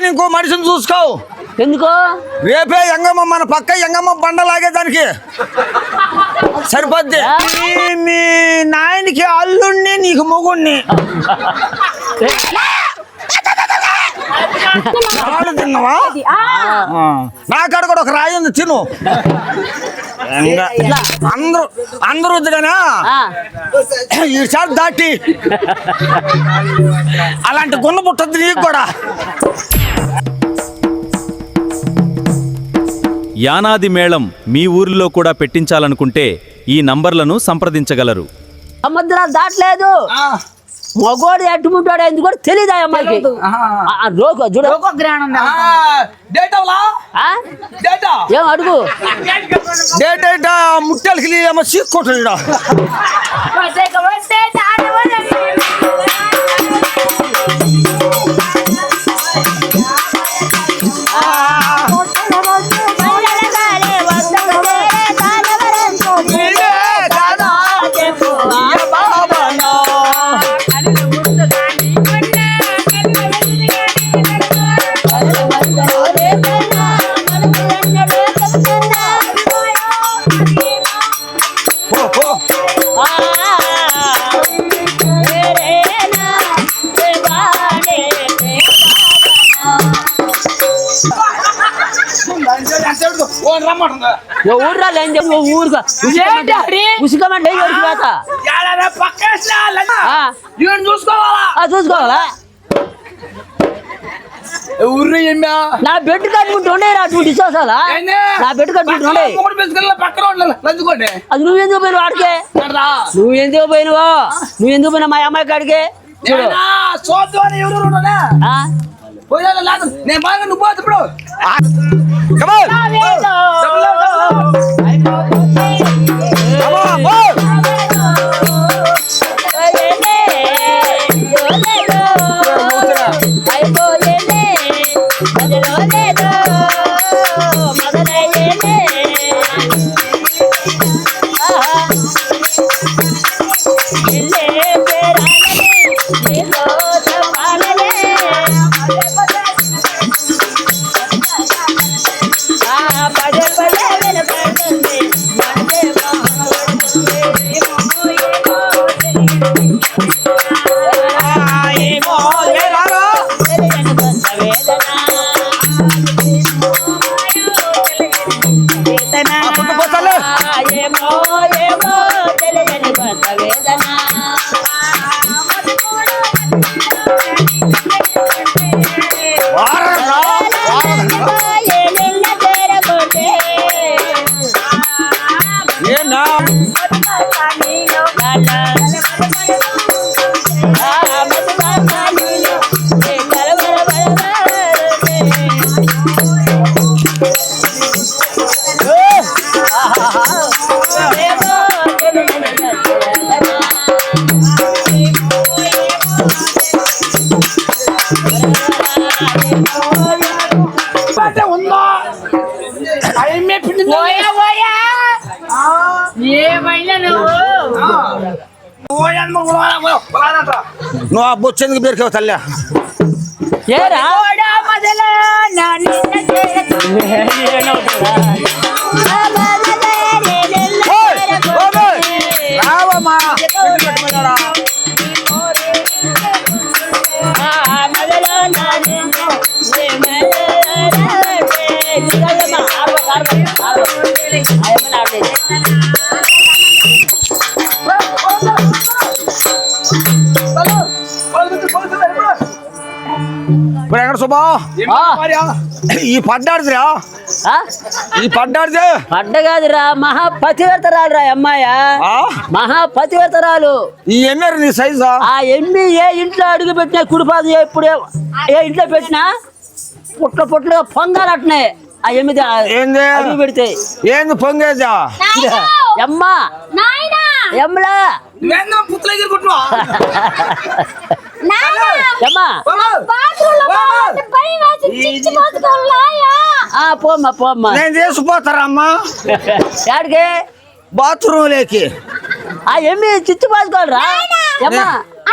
కానీ ఇంకో మనిషిని చూసుకోవు. ఎందుకో రేపే ఎంగమ్మ మన పక్క ఎంగమ్మ బండ లాగేదానికి సరిపోద్ది. మీ నాయనకి అల్లుణ్ణి నీకు మొగుణ్ణి తిన్నావా? నా కాడ కూడా ఒక రాయి ఉంది తిను. అందరూ వద్దుగానా ఈసారి దాటి అలాంటి గున్న పుట్టద్దు నీకు కూడా. యానాది మేళం మీ ఊరిలో కూడా పెట్టించాలనుకుంటే ఈ నంబర్లను సంప్రదించగలరు. సముద్రాలు దాటలేదు, మగోడు ఎట్టుకుంటాడు ఎందుకు కూడా తెలియదా అమ్మాయికి. ఏం అడుగు డేట్ అయితే ముట్టెలకి ఏమో చీక్కుంటాడు. ఊర్రా ఊరుగా ఉసుకమంటే చూసుకోవాలా. నా బెడ్ కట్టుకుంటుండే అటువంటి విశ్వాసాలా? నా బెడ్ కట్టుకుంటుండే అది నువ్వెందుకు పోయిన వాడికే? నువ్వెందుకు పోయినా మా అమ్మాయి కాడికే చూడు. నేను బాగా నువ్వు ఇప్పుడు నువ్వు ఆ బొచ్చెందుకు బేరికావు తల్లి? ఇప్పుడు ఎక్కడ సుబ్బా ఈ పడ్డాడుదిరా? ఈ పడ్డాడుదే పడ్డ కాదురా, మహాపతివ్రతరాలు రా అమ్మాయ, మహాపతివ్రతరాలు. ఈ ఎన్నరు నీ సైజా? ఆ ఎమ్మి ఏ ఇంట్లో అడుగు పెట్టినా కుడిపాదు ఎప్పుడు ఏ ఇంట్లో పెట్టినా పుట్లుగా పొంగాలట్నే. ఆ ఎమ్మిది అడుగు పెడితే ఏంది పొంగేదా? ఎమ్మా ఎమ్మలా పోమ్మా పోమ్మా. నేను తీసుకుపోతారమ్మా యాడికి? బాత్రూమ్ లేకి. ఆ ఎమ్మి చిచ్చు పాసుకోవాలరా.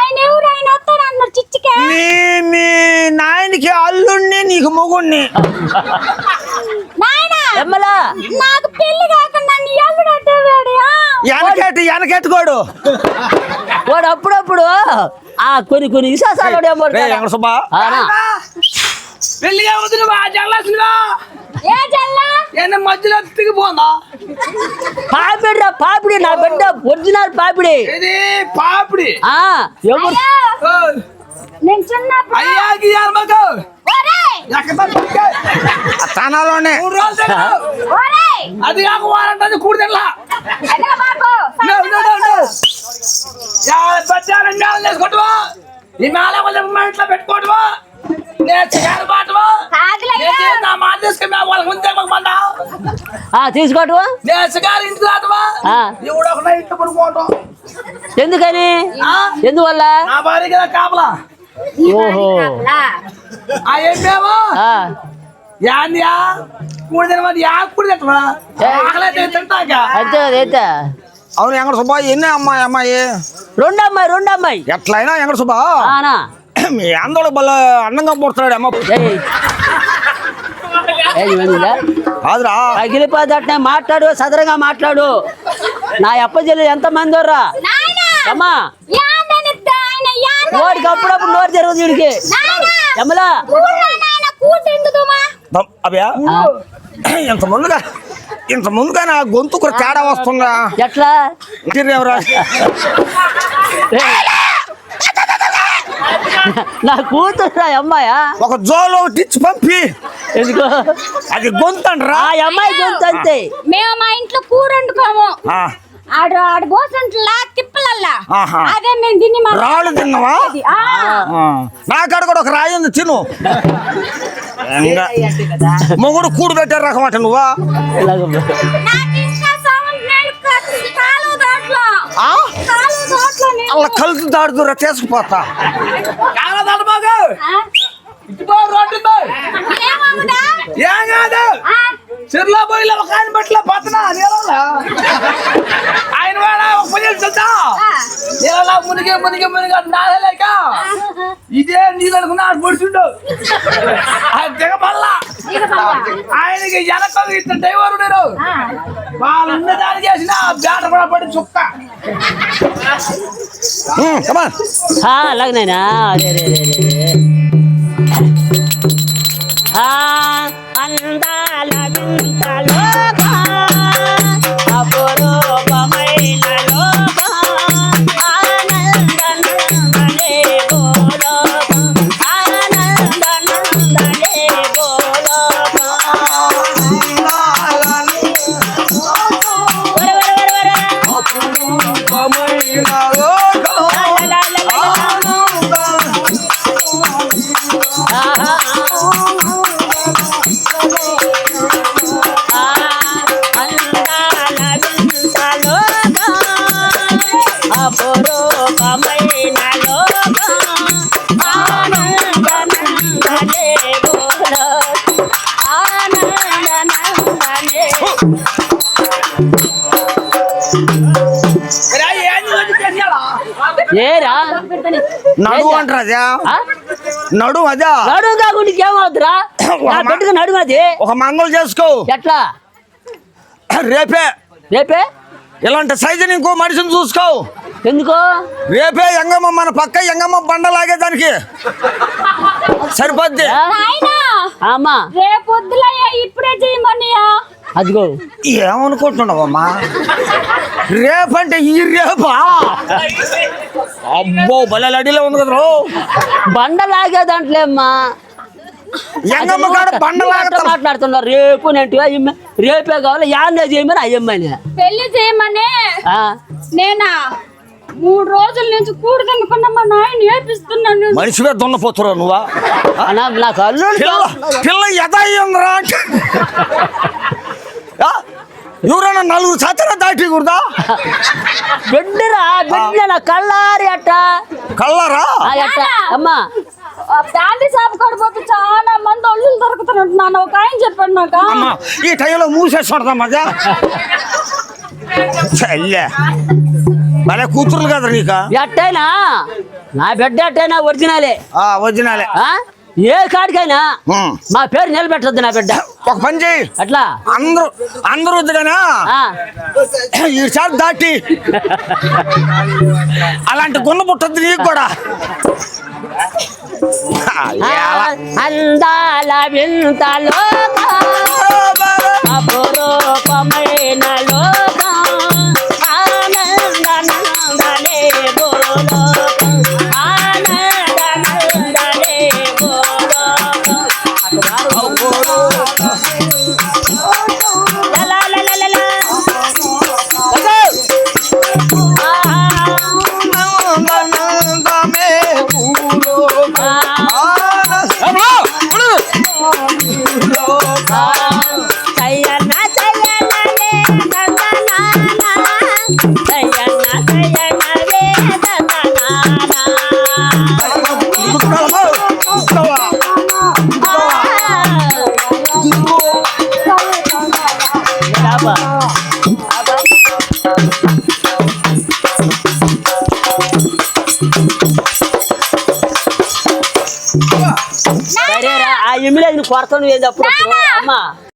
ఆయన ఎవరు ఆయన వస్తాడు అన్నారు చిచ్చికే మీ నాయనకి అల్లుణ్ణి నీకు మొగుణ్ణి. నాయనా ఎమ్మలా నాకు పెళ్లి కాకుండా నీ అల్లుడు అట్టేవాడు వెనకెట్టుకోడు. వాడు అప్పుడప్పుడు కొన్ని విశేషాలు వెంకట సుబ్బా పెళ్లిగా వదిలి జల్లాసిగా ఏ జల్లా ఏమన్నా మధ్యలో తిగిపోందా? పాపిడి పాపిడి నా బిడ్డ ఒరిజినల్ పాపిడి. ఇది పాపిడి. ఎవరు ఓ, నేను చిన్నప్పుడు అయ్యా గీయాలి మాకు ఒరేయ్ స్థానాలోనే 3 రోజులు తిన్నావు. ఒరేయ్ అది కాక వారంటే కూడి తినలా. ఎక్కడ బాబు చేసుకోవటమా ఈ మేళ మా ఇంట్లో పెట్టుకోవటమా నేను చికెన్ పాటమా ఆగలయ్యా నా మాట తీసుకుని వాళ్ళకి ముందే మాకు తీసుకోవటం నేను చికెన్ ఇంటికి రావటమా ఇప్పుడు ఒక ఇంట్లో పడుకోవటం ఎందుకని ఎందువల్ల నా భార్య కదా కాపలా ఓహో ఆ ఏమేమో యాందియా కూడి తినమని యా కూడి తింటమా ఆకలైతే తింటాక అంతే అయితే అవును వెంకట సుబ్బా ఎన్ని అమ్మాయి రెండు అమ్మాయి ఎట్లయినా వెంకట సుబ్బా ఆనా మీ అందరూ బల్ల అందంగా పుడతాడు అమ్మ కాదురా. పగిలిపోదట్నే మాట్లాడు సదరంగా మాట్లాడు. నా అప్ప చెల్లి ఎంత మంది వర్రా అమ్మా నోటికి అప్పుడప్పుడు నోరు జరుగుతుంది వీడికి ఎమ్మలా అవ్యా ఇంత ముందుగా నా గొంతుకు తేడా వస్తుందా ఎట్లా ఎవరా నా కూతురు అమ్మాయా ఒక జోలో టిచ్ పంపి ఎందుకో అది గొంతండ్రా ఆ అమ్మాయి గొంతు అంతే. మేము మా ఇంట్లో కూర వండుకోము ఆడు బోసంట్లా తిప్పలల్లా అదే మేము తిని రాళ్ళు తిన్నావా నా కాడ కూడా ఒక రాయి ఉంది తిను. మొగుడు కూడు పెట్టారు రకమాట నువ్వా అలా కలిసి దాడుదురా చేసుకుపోతా ఏం కాదు చెర్లో పోయి ఒక ఆయన బట్టల పత్తనా ఆయన వేళ ఒక పని తెలుసా నీళ్ళ మునిగి మునిగి మునిగి నాలేక ఇదే నీళ్ళు అనుకున్నా పొడిచుండు దిగబల్లా ఆయనకి వెనక ఇద్దరు డ్రైవర్ ఉన్నారు వాళ్ళు ఉన్న దానికి చేసిన బ్యాట కూడా పడి చుక్క అలాగనైనా అదే అందాల వింతలోగా అపురూపమైన లోకం ఆనందనందనే గోలోకం ఆనందనందనే గోలోకం అపురూపమైన లోకం ఆనందనందనే గోలోకం ఆనందనందనే ఏరా నడువు అంటారా నడువు అదా నడువు కాకుండా ఇంకేమవుతురా పెట్టుకుని నడువు అది ఒక మంగళ చేసుకో ఎట్లా రేపే ఇలాంటి సైజు ఇంకో మనిషిని చూసుకో. ఎందుకో రేపే ఎంగమ్మ మన పక్క ఎంగమ్మ బండ లాగేదానికి సరిపోద్ది. అమ్మా రేపొద్దులయ్యా ఇప్పుడే చేయమనియా అదిగో ఏమనుకుంటున్నావమ్మా రేపంటే ఈ రేపా అబ్బో భలే లడిలో ఉంది కదా బండ లాగే దాంట్లో అమ్మా ఎంగమ్మ కాడ బండ మాట్లాడుతున్నారు రేపు రేపే కావాలి యాన్నే చేయమని అయ్యమ్మని పెళ్లి చేయమని నేనా 3 రోజుల నుంచి కూడు తినకుండా మా నాయన ఏపిస్తున్నాను. మనిషివే దున్నపోతురా నువ్వా నాకు అల్లు పిల్ల ఎదాయిందిరా ఎవరైనా 4 శాతం దాటి కూడదా బిడ్డరా బిడ్డ కళ్ళారి అట్ట కళ్ళారా అట్ట అమ్మా బ్యాండీ షాప్ కడిపోతే చాలా మంది ఒళ్ళు దొరుకుతున్నట్టు నాన్న ఒక ఆయన చెప్పాడు నాకు. ఈ టైంలో మూసేసి మజా చల్లే భలే కూతురులు కదా నీకు ఎట్టైనా నా బిడ్డ అట్టైనా ఒరిజినలే ఒరిజినలే. ఆ? ఏ కాడికైనా మా పేరు నిలబెట్టద్దు నా బిడ్డ. ఒక పని చేయి, అట్లా అందరూ వద్దుగానా ఈ సార్ దాటి అలాంటి గున్న పుట్టద్దు నీకు కూడా. అందాల వింత లోకం అపురూపమైన లోకం ఆనందనందనే భూలోకం ఆనందనందనే భూలోకం లలలలలల. సయ్యన్న సయ్యన్నవే దత్తనానా సయ్యన్న సయ్యన్నవే దత్తనానా సరేరా ఆ ఎమ్మిలేదు కొరత నువ్వు ఏది అప్పుడు అమ్మా